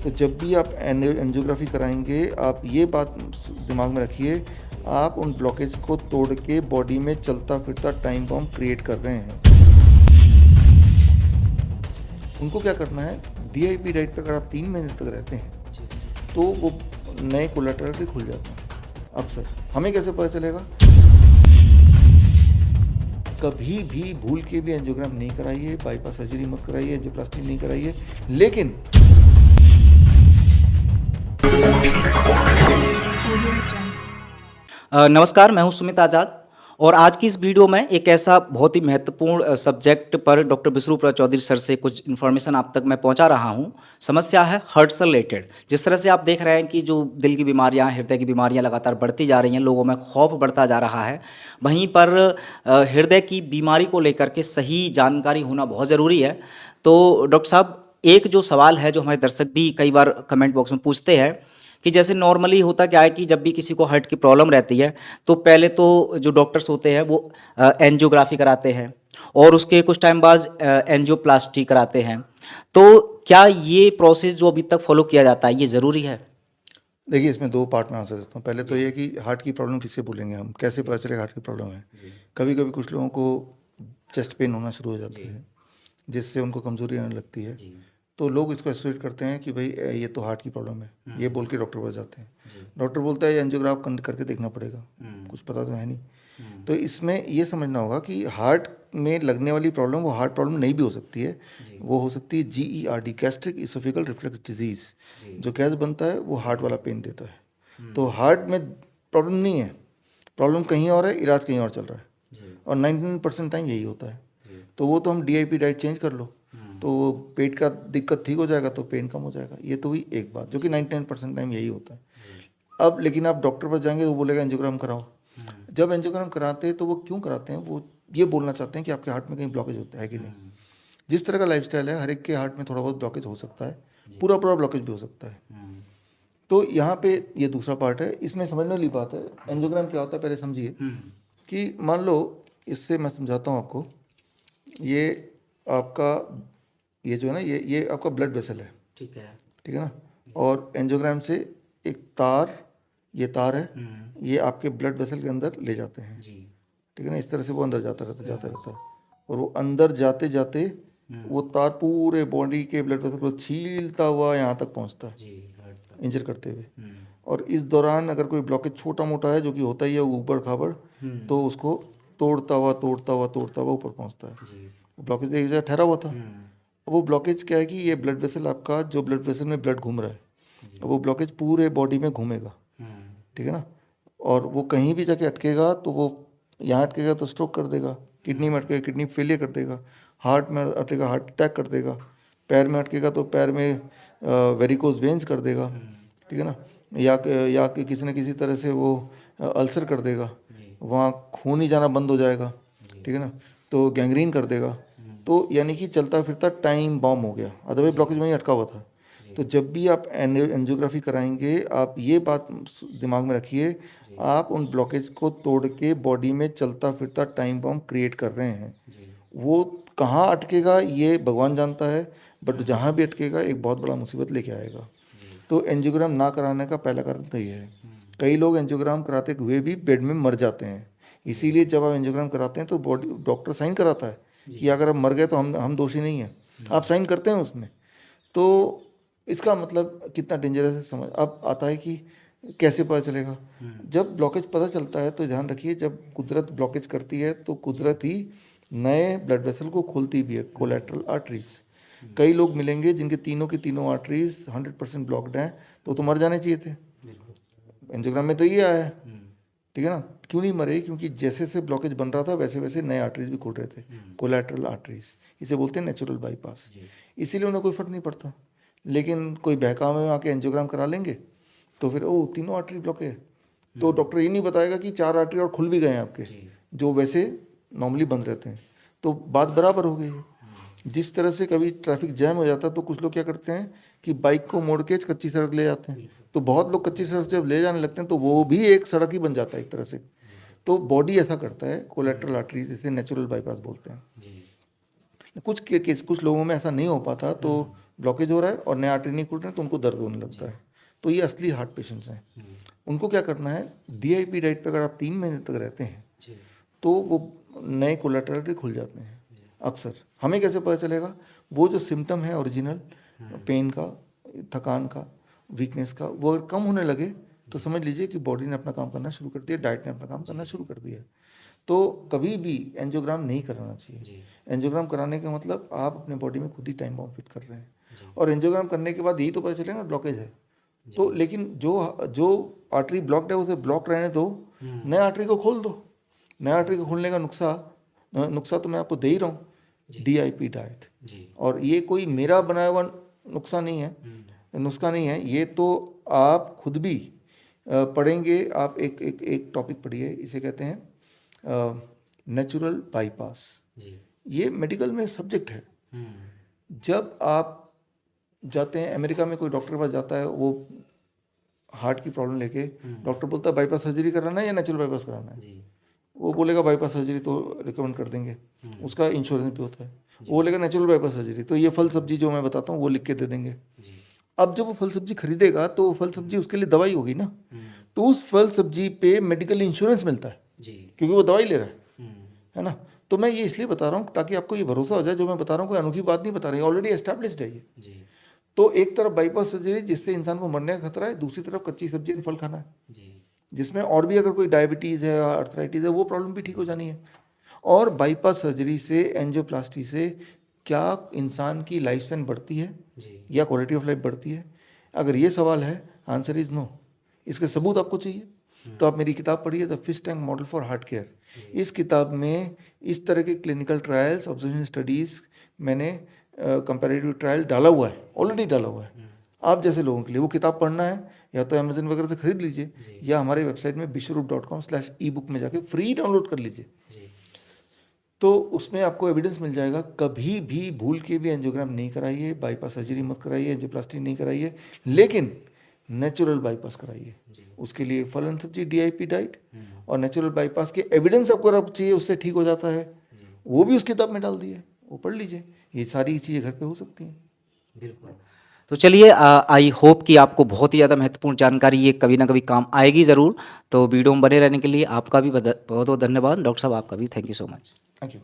तो जब भी आप एंजियोग्राफी कराएंगे, आप ये बात दिमाग में रखिए, आप उन ब्लॉकेज को तोड़ के बॉडी में चलता फिरता टाइम बॉम्ब क्रिएट कर रहे हैं। उनको क्या करना है, DIP डाइट पर अगर आप 3 महीने तक रहते हैं तो वो नए कोलेटरल भी खुल जाते हैं। अक्सर हमें कैसे पता चलेगा? कभी भी भूल के भी एंजियोग्राम नहीं कराइए, बाईपास सर्जरी मत कराइए, एंजियोप्लास्टी नहीं कराइए। लेकिन नमस्कार, मैं हूं सुमित आज़ाद और आज की इस वीडियो में एक ऐसा बहुत ही महत्वपूर्ण सब्जेक्ट पर डॉक्टर विष्णुप्रिया चौधरी सर से कुछ इन्फॉर्मेशन आप तक मैं पहुंचा रहा हूं। समस्या है हार्ट से रिलेटेड। जिस तरह से आप देख रहे हैं कि जो दिल की बीमारियां, हृदय की बीमारियां लगातार बढ़ती जा रही हैं, लोगों में खौफ बढ़ता जा रहा है, वहीं पर हृदय की बीमारी को लेकर के सही जानकारी होना बहुत ज़रूरी है। तो डॉक्टर साहब, एक जो सवाल है जो हमारे दर्शक भी कई बार कमेंट बॉक्स में पूछते हैं कि जैसे नॉर्मली होता क्या है कि जब भी किसी को हार्ट की प्रॉब्लम रहती है तो पहले तो जो डॉक्टर्स होते हैं वो एंजियोग्राफी कराते हैं और उसके कुछ टाइम बाद एंजियोप्लास्टी कराते हैं। तो क्या ये प्रोसेस जो अभी तक फॉलो किया जाता है ये ज़रूरी है? देखिए, इसमें 2 पार्ट में आंसर देता हूँ। पहले तो ये कि हार्ट की प्रॉब्लम किससे बोलेंगे हम, कैसे पता चलेगा हार्ट की प्रॉब्लम है? कभी कभी कुछ लोगों को चेस्ट पेन होना शुरू हो जाता है, जिससे उनको कमजोरी आने लगती है। तो लोग इसको एसोसिएट करते हैं कि भाई ये तो हार्ट की प्रॉब्लम है, ये बोल के डॉक्टर पास जाते हैं। डॉक्टर बोलता है एंजियोग्राफ करके देखना पड़ेगा, कुछ पता तो है नहीं। तो इसमें ये समझना होगा कि हार्ट में लगने वाली प्रॉब्लम वो हार्ट प्रॉब्लम नहीं भी हो सकती है। वो हो सकती है GERD, gastric oesophageal reflux disease. जो गैस बनता है वो हार्ट वाला पेन देता है। तो हार्ट में प्रॉब्लम नहीं है, प्रॉब्लम कहीं और है, इलाज कहीं और चल रहा है, और 99% टाइम यही होता है। तो वो तो हम DIP डाइट चेंज कर लो तो वो पेट का दिक्कत ठीक हो जाएगा, तो पेन कम हो जाएगा। ये तो हुई एक बात, जो कि 99% टाइम यही होता है। अब लेकिन आप डॉक्टर पास जाएंगे तो वो बोलेगा एंजियोग्राम कराओ। जब एंजियोग्राम कराते हैं तो वो क्यों कराते हैं? वो ये बोलना चाहते हैं कि आपके हार्ट में कहीं ब्लॉकेज होता है कि नहीं। जिस तरह का लाइफस्टाइल है, हर एक के हार्ट में थोड़ा बहुत ब्लॉकेज हो सकता है, पूरा पूरा ब्लॉकेज भी हो सकता है। तो यहाँ पे ये दूसरा पार्ट है। इसमें समझने वाली बात है, एंजियोग्राम क्या होता है पहले समझिए। कि मान लो, इससे मैं समझाता हूँ आपको। ये आपका, ये जो है ना, ये आपका ब्लड वेसल है, ठीक है। ठीक है ना। और एंजियोग्राम से एक तार, ये तार है, ये आपके ब्लड वेसल के अंदर ले जाते हैं, ठीक है ना। इस तरह से वो अंदर जाता रहता है, और वो अंदर जाते जाते वो तार पूरे बॉडी के ब्लड वेसल को छीलता हुआ यहाँ तक पहुँचता है, इंजर करते हुए। और इस दौरान अगर कोई ब्लॉकेज छोटा मोटा है, जो कि होता ही है ऊबड़ खाबड़, तो उसको तोड़ता हुआ ऊपर पहुँचता है। ब्लॉकेज एक जगह ठहरा हुआ था। अब वो ब्लॉकेज क्या है कि ये ब्लड वेसल आपका, जो ब्लड वेसल में ब्लड घूम रहा है, अब वो ब्लॉकेज पूरे बॉडी में घूमेगा, ठीक है ना। और वो कहीं भी जाके अटकेगा तो वो, यहाँ अटकेगा तो स्ट्रोक कर देगा, किडनी में अटकेगा किडनी फेलियर कर देगा, हार्ट में अटकेगा हार्ट अटैक कर देगा, पैर में अटकेगा तो पैर में वेरिकोज वेन्स कर देगा, ठीक है ना। या किसी न किसी तरह से वो अल्सर कर देगा, वहाँ खून ही जाना बंद हो जाएगा, ठीक है ना। तो गैंग्रीन कर देगा। तो यानी कि चलता फिरता टाइम बॉम्ब हो गया, अदरवाइज ब्लॉकेज वहीं अटका हुआ था। तो जब भी आप एंजियोग्राफी कराएंगे, आप ये बात दिमाग में रखिए, आप उन ब्लॉकेज को तोड़ के बॉडी में चलता फिरता टाइम बॉम्ब क्रिएट कर रहे हैं। वो कहाँ अटकेगा ये भगवान जानता है, बट जहाँ भी अटकेगा एक बहुत बड़ा मुसीबत लेके आएगा। तो एंजियोग्राम ना कराने का पहला कारण तो ये है। कई लोग एंजियोग्राम कराते हुए भी बेड में मर जाते हैं। इसीलिए जब आप एंजियोग्राम कराते हैं तो बॉडी डॉक्टर साइन कराता है कि अगर आप मर गए तो हम दोषी नहीं हैं, आप साइन करते हैं उसमें। तो इसका मतलब कितना डेंजरस है समझ। अब आता है कि कैसे पता चलेगा? जब ब्लॉकेज पता चलता है तो ध्यान रखिए, जब कुदरत ब्लॉकेज करती है तो कुदरत ही नए ब्लड वेसल को खोलती भी है, कोलेटरल आर्टरीज। कई लोग मिलेंगे जिनके तीनों की तीनों आर्टरीज 100% ब्लॉक्ड हैं, तो मर जाने चाहिए थे। एंजियोग्राम में तो ये आया है, ठीक है ना। क्यों नहीं मरे? क्योंकि जैसे जैसे ब्लॉकेज बन रहा था वैसे वैसे नए आर्टरीज भी खुल रहे थे, कोलेटरल आर्टरीज। इसे बोलते हैं नेचुरल बाईपास। इसीलिए उन्हें कोई फर्क नहीं पड़ता। लेकिन कोई बहकावे में आके एंजियोग्राम करा लेंगे तो फिर ओ तीनों आर्टरी ब्लॉक है, तो डॉक्टर ये नहीं बताएगा कि 4 आर्टरी और खुल भी गए हैं आपके, जो वैसे नॉर्मली बंद रहते हैं। तो बात बराबर हो गई है। जिस तरह से कभी ट्रैफिक जैम हो जाता है तो कुछ लोग क्या करते हैं कि बाइक को मोड़ के कच्ची सड़क ले जाते हैं। तो बहुत लोग कच्ची सड़क जब ले जाने लगते हैं तो वो भी एक सड़क ही बन जाता है एक तरह से। तो बॉडी ऐसा करता है, कोलेटरल आर्टरीज, इसे नेचुरल बाईपास बोलते हैं। कुछ लोगों में ऐसा नहीं हो पाता तो ब्लॉकेज हो रहा है और नया आर्टरी नहीं खुल रहा है तो उनको दर्द होने लगता है। तो ये असली हार्ट पेशेंट्स हैं। उनको क्या करना है, DIP डाइट पे अगर आप 3 महीने तक रहते हैं तो वो नए कोलेटरल आर्टरी खुल जाते हैं अक्सर। हमें कैसे पता चलेगा, वो जो सिम्टम है ओरिजिनल पेन का, थकान का, वीकनेस का, वो अगर कम होने लगे तो समझ लीजिए कि बॉडी ने अपना काम करना शुरू कर दिया, डाइट ने अपना काम करना शुरू कर दिया। तो कभी भी एंजियोग्राम नहीं कराना चाहिए। एंजियोग्राम कराने का मतलब आप अपने बॉडी में खुद ही टाइम बॉम्ब फिट कर रहे हैं और एंजियोग्राम करने के बाद यही तो पता चलेगा ब्लॉकेज है। तो लेकिन जो आर्टरी ब्लॉक्ड है उसे ब्लॉक रहने दो, नए आर्टरी को खोल दो। नया आर्टरी को खोलने का नुस्खा तो मैं आपको दे ही रहा हूँ, DIP डाइट। और ये कोई मेरा बनाया हुआ नुस्खा नहीं है, ये तो आप खुद भी पढ़ेंगे। आप एक टॉपिक पढ़िए, इसे कहते हैं नेचुरल बाईपास। ये मेडिकल में सब्जेक्ट है। जब आप जाते हैं अमेरिका में, कोई डॉक्टर के पास जाता है, वो हार्ट की प्रॉब्लम लेके, डॉक्टर बोलता है बाईपास सर्जरी कराना है या नेचुरल बाईपास कराना है। वो बोलेगा बाईपास सर्जरी तो रिकमेंड कर देंगे, उसका इंश्योरेंस भी होता है। वो बोलेगा नेचुरल बाईपास सर्जरी, तो ये फल सब्जी जो मैं बताता हूँ वो लिख के दे देंगे। अब जब वो फल सब्जी खरीदेगा तो वो फल सब्जी उसके लिए दवाई होगी ना, तो उस फल सब्जी पे मेडिकल इंश्योरेंस मिलता है क्योंकि वो दवाई ले रहा है ना। तो मैं ये इसलिए बता रहा हूँ ताकि आपको ये भरोसा हो जाए, जो मैं बता रहा हूँ कोई अनोखी बात नहीं बता रही, ऑलरेडी एस्टैब्लिश्ड है ये। तो एक तरफ बाईपास सर्जरी जिससे इंसान को मरने का खतरा है, दूसरी तरफ कच्ची सब्जी और फल खाना है, जिसमें और भी अगर कोई डायबिटीज़ है, आर्थराइटिस है, वो प्रॉब्लम भी ठीक हो जानी है। और बाईपास सर्जरी से, एंजियोप्लास्टी से क्या इंसान की लाइफ स्पैन बढ़ती है या क्वालिटी ऑफ लाइफ बढ़ती है? अगर ये सवाल है, आंसर इज़ नो। इसके सबूत आपको चाहिए तो आप मेरी किताब पढ़िए, the fish tank model for heart care. इस किताब में इस तरह के क्लिनिकल ट्रायल्स, ऑब्जर्वेशन स्टडीज़, मैंने कंपैरेटिव ट्रायल डाला हुआ है, ऑलरेडी डाला हुआ है आप जैसे लोगों के लिए। वो किताब पढ़ना है या तो अमेजन वगैरह से खरीद लीजिए या हमारे वेबसाइट में bishwaroop.com/ebook में जाके फ्री डाउनलोड कर लीजिए। तो उसमें आपको एविडेंस मिल जाएगा। कभी भी भूल के भी एंजियोग्राम नहीं कराइए, बाईपास सर्जरी मत कराइए, एंजियोप्लास्टी नहीं कराइए, लेकिन नेचुरल बाईपास कराइए। उसके लिए फल एंड सब्जी, DIP डाइट और नेचुरल बाईपास के एविडेंस आपको अगर चाहिए, उससे ठीक हो जाता है, वो भी उस किताब में डाल दिए, वो पढ़ लीजिए। ये सारी चीज़ें घर पे हो सकती हैं। बिल्कुल। तो चलिए, आई होप कि आपको बहुत ही ज़्यादा महत्वपूर्ण जानकारी ये कभी ना कभी काम आएगी ज़रूर। तो वीडियो में बने रहने के लिए आपका भी बहुत बहुत धन्यवाद। डॉक्टर साहब, आपका भी thank you so much. Thank you.